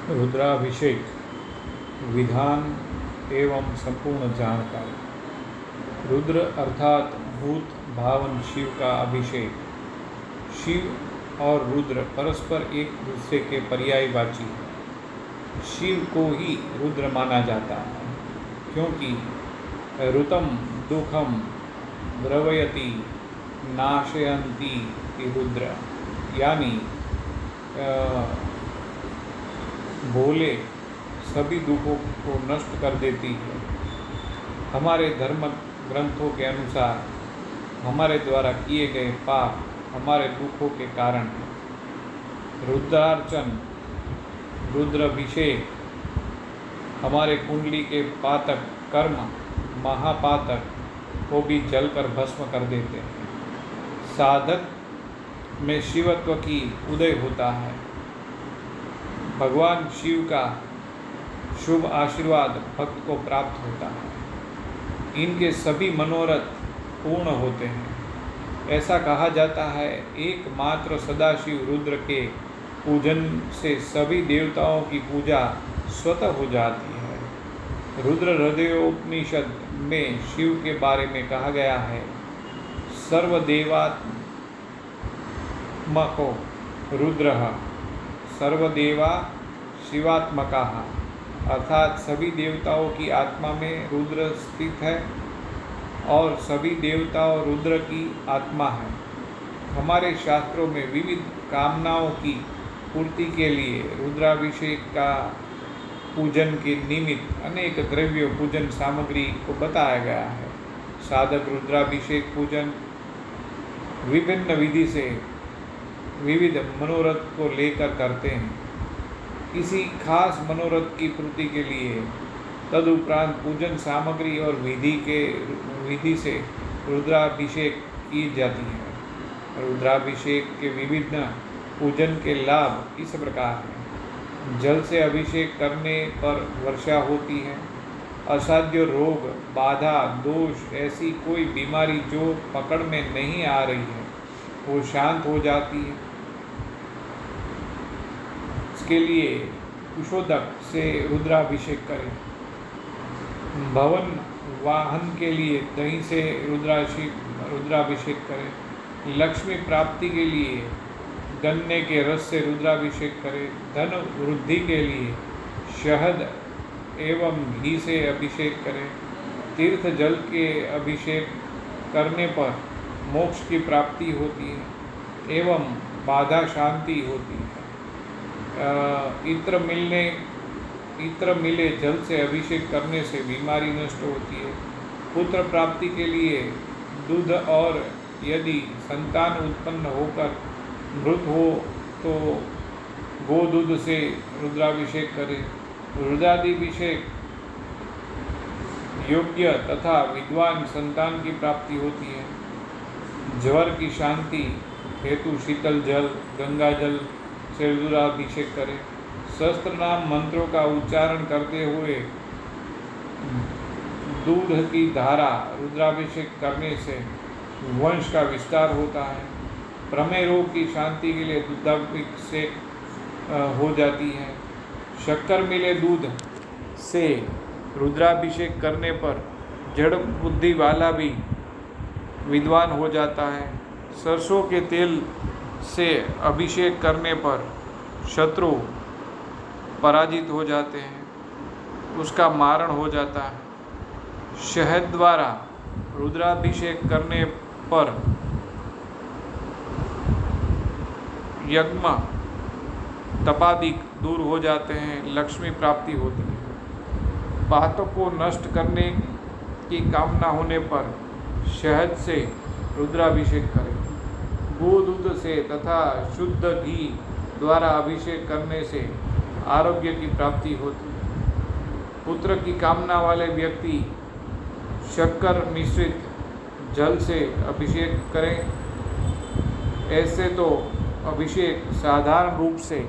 रुद्राभिषेक विधान एवं संपूर्ण जानकारी। रुद्र अर्थात भूत भावन शिव का अभिषेक। शिव और रुद्र परस्पर एक दूसरे के पर्यायवाची हैं। शिव को ही रुद्र माना जाता है क्योंकि ऋतम दुखम द्रवयति नाशयन्ति रुद्र, यानी भोले सभी दुखों को नष्ट कर देती है। हमारे धर्म ग्रंथों के अनुसार हमारे द्वारा किए गए पाप हमारे दुखों के कारण हैं। रुद्रार्चन, रुद्राभिषेक हमारे कुंडली के पातक कर्म महापातक को भी जलकर भस्म कर देते हैं। साधक में शिवत्व की उदय होता है। भगवान शिव का शुभ आशीर्वाद भक्त को प्राप्त होता है। इनके सभी मनोरथ पूर्ण होते हैं। ऐसा कहा जाता है, एकमात्र सदाशिव रुद्र के पूजन से सभी देवताओं की पूजा स्वतः हो जाती है। रुद्र हृदयोपनिषद में शिव के बारे में कहा गया है, सर्वदेवात्मको रुद्रः सर्वदेवा शिवात्मका, अर्थात सभी देवताओं की आत्मा में रुद्र स्थित है और सभी देवताओं रुद्र की आत्मा है। हमारे शास्त्रों में विविध कामनाओं की पूर्ति के लिए रुद्राभिषेक का पूजन के निमित्त अनेक द्रव्य पूजन सामग्री को बताया गया है। साधक रुद्राभिषेक पूजन विभिन्न विधि से विविध मनोरथ को लेकर करते हैं। किसी खास मनोरथ की पूर्ति के लिए तदुपरांत पूजन सामग्री और विधि से रुद्राभिषेक की जाती है। रुद्राभिषेक के विभिन्न पूजन के लाभ इस प्रकार हैं। जल से अभिषेक करने पर वर्षा होती है। असाध्य रोग, बाधा, दोष, ऐसी कोई बीमारी जो पकड़ में नहीं आ रही है वो शांत हो जाती है। इसके लिए कुशोदक से रुद्राभिषेक करें। भवन वाहन के लिए दही से रुद्राभिषेक करें। लक्ष्मी प्राप्ति के लिए गन्ने के रस से रुद्राभिषेक करें। धन वृद्धि के लिए शहद एवं घी से अभिषेक करें। तीर्थ जल के अभिषेक करने पर मोक्ष की प्राप्ति होती है एवं बाधा शांति होती है। इत्र मिले जल से अभिषेक करने से बीमारी नष्ट होती है। पुत्र प्राप्ति के लिए दूध, और यदि संतान उत्पन्न होकर मृत हो तो गोदूध से रुद्राभिषेक करें। रुद्राभिषेक योग्य तथा विद्वान संतान की प्राप्ति होती है। ज्वर की शांति हेतु शीतल जल, गंगा जल से रुद्राभिषेक करें। सहस्त्र नाम मंत्रों का उच्चारण करते हुए दूध की धारा रुद्राभिषेक करने से वंश का विस्तार होता है। प्रमेह रोग की शांति के लिए दूधाभिषेक हो जाती है। शक्कर मिले दूध से रुद्राभिषेक करने पर जड़ बुद्धि वाला भी विद्वान हो जाता है। सरसों के तेल से अभिषेक करने पर शत्रु पराजित हो जाते हैं, उसका मारण हो जाता है। शहद द्वारा रुद्राभिषेक करने पर यज्ञ तपादिक दूर हो जाते हैं, लक्ष्मी प्राप्ति होती है। पातक को नष्ट करने की कामना होने पर शहद से रुद्राभिषेक करें। गोदूध से तथा शुद्ध घी द्वारा अभिषेक करने से आरोग्य की प्राप्ति होती है। पुत्र की कामना वाले व्यक्ति शक्कर मिश्रित जल से अभिषेक करें। ऐसे तो अभिषेक साधारण रूप से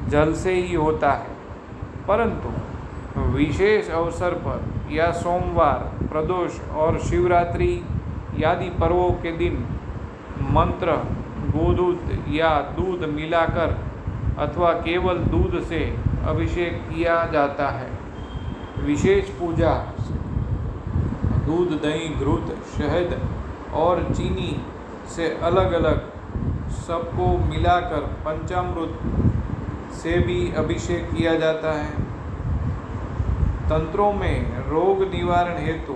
जल से ही होता है, परंतु विशेष अवसर पर या सोमवार, प्रदोष और शिवरात्रि आदि पर्वों के दिन मंत्र, गोदूध या दूध मिलाकर अथवा केवल दूध से अभिषेक किया जाता है। विशेष पूजा दूध, दही, घृत, शहद और चीनी से अलग अलग सबको मिलाकर पंचामृत से भी अभिषेक किया जाता है। तंत्रों में रोग निवारण हेतु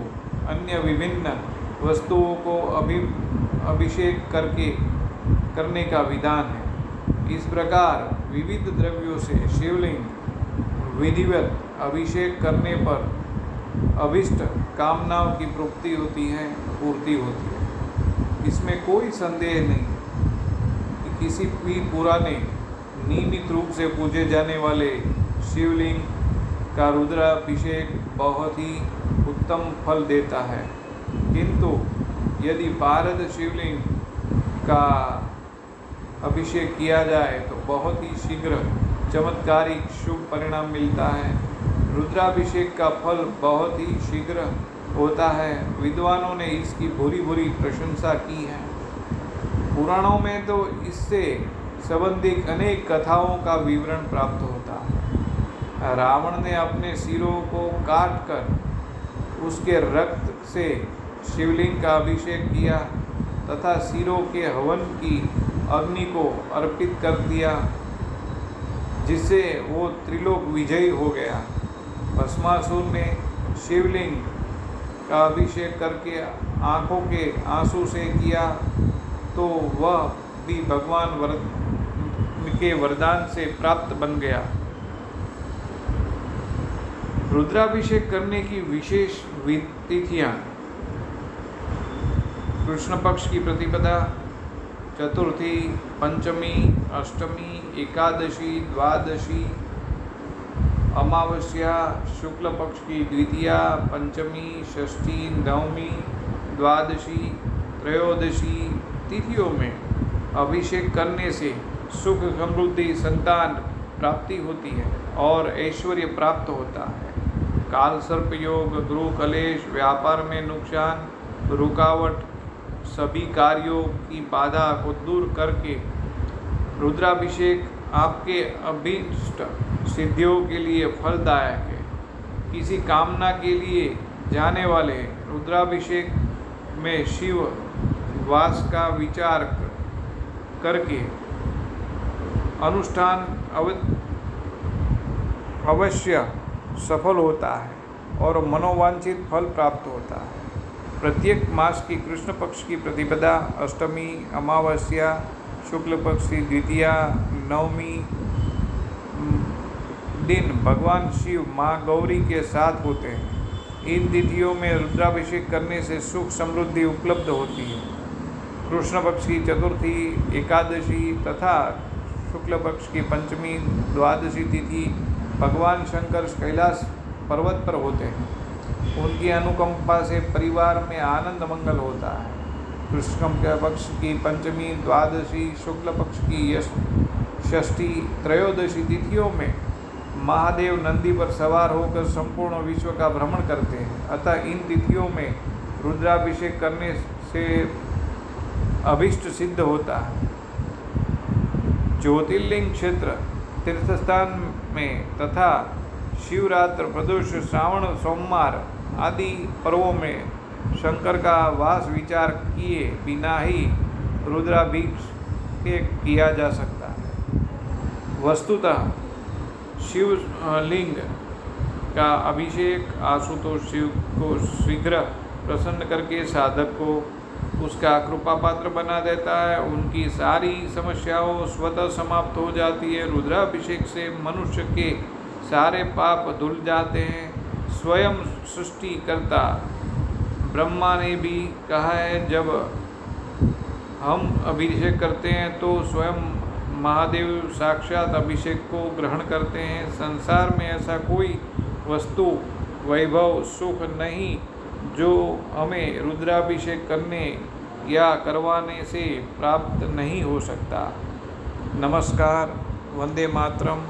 अन्य विभिन्न वस्तुओं को अभिषेक करने का विधान है। इस प्रकार विविध द्रव्यों से शिवलिंग विधिवत अभिषेक करने पर अभिष्ट कामनाओं की पूर्ति होती है। इसमें कोई संदेह नहीं कि किसी भी पुराने नियमित रूप से पूजे जाने वाले शिवलिंग का रुद्राभिषेक बहुत ही उत्तम फल देता है, किंतु यदि पारद शिवलिंग का अभिषेक किया जाए तो बहुत ही शीघ्र चमत्कारिक शुभ परिणाम मिलता है। रुद्राभिषेक का फल बहुत ही शीघ्र होता है। विद्वानों ने इसकी भूरी प्रशंसा की है। पुराणों में तो इससे संबंधित अनेक कथाओं का विवरण प्राप्त होता है। रावण ने अपने सिरों को काटकर उसके रक्त से शिवलिंग का अभिषेक किया तथा सिरों के हवन की अग्नि को अर्पित कर दिया, जिससे वो त्रिलोक विजयी हो गया। भस्मासुर ने शिवलिंग का अभिषेक करके आँखों के आंसू से किया तो वह भी भगवान के वरदान से प्राप्त बन गया। रुद्राभिषेक करने की विशेष तिथियां: कृष्ण पक्ष की प्रतिपदा, चतुर्थी, पंचमी, अष्टमी, एकादशी, द्वादशी, अमावस्या, शुक्ल पक्ष की द्वितीया, पंचमी, षष्ठी, नवमी, द्वादशी, त्रयोदशी तिथियों में अभिषेक करने से सुख, समृद्धि, संतान प्राप्ति होती है और ऐश्वर्य प्राप्त होता है। काल सर्प योग, गृह कलेश, व्यापार में नुकसान, रुकावट, सभी कार्यों की बाधा को दूर करके रुद्राभिषेक आपके अभीष्ट सिद्धियों के लिए फलदायक है। किसी कामना के लिए जाने वाले रुद्राभिषेक में शिव वास का विचार करके अनुष्ठान अवश्य सफल होता है और मनोवांछित फल प्राप्त होता है। प्रत्येक मास की कृष्ण पक्ष की प्रतिपदा, अष्टमी, अमावस्या, शुक्ल पक्ष की द्वितीया, नवमी दिन भगवान शिव माँ गौरी के साथ होते हैं। इन तिथियों में रुद्राभिषेक करने से सुख समृद्धि उपलब्ध होती है। कृष्ण पक्ष की चतुर्थी, एकादशी तथा शुक्ल पक्ष की पंचमी, द्वादशी तिथि भगवान शंकर कैलाश पर्वत पर होते हैं। उनकी अनुकंपा से परिवार में आनंद मंगल होता है। कृष्ण पक्ष की पंचमी, द्वादशी, शुक्ल पक्ष की षष्ठी, त्रयोदशी तिथियों में महादेव नंदी पर सवार होकर संपूर्ण विश्व का भ्रमण करते हैं। अतः इन तिथियों में रुद्राभिषेक करने से अभिष्ट सिद्ध होता है। ज्योतिर्लिंग क्षेत्र, तीर्थस्थान में तथा शिवरात्र, प्रदोष, श्रावण सोमवार आदि पर्वों में शंकर का वास विचार किए बिना ही रुद्राभिषेक किया जा सकता है। वस्तुतः शिवलिंग का अभिषेक आशुतोष शिव को शीघ्र प्रसन्न करके साधक को उसका कृपा पात्र बना देता है। उनकी सारी समस्याओं स्वतः समाप्त हो जाती है। रुद्राभिषेक से मनुष्य के सारे पाप धुल जाते हैं। स्वयं सृष्टिकर्ता ब्रह्मा ने भी कहा है, जब हम अभिषेक करते हैं तो स्वयं महादेव साक्षात अभिषेक को ग्रहण करते हैं। संसार में ऐसा कोई वस्तु, वैभव, सुख नहीं जो हमें रुद्राभिषेक करने या करवाने से प्राप्त नहीं हो सकता। नमस्कार, वंदे मातरम।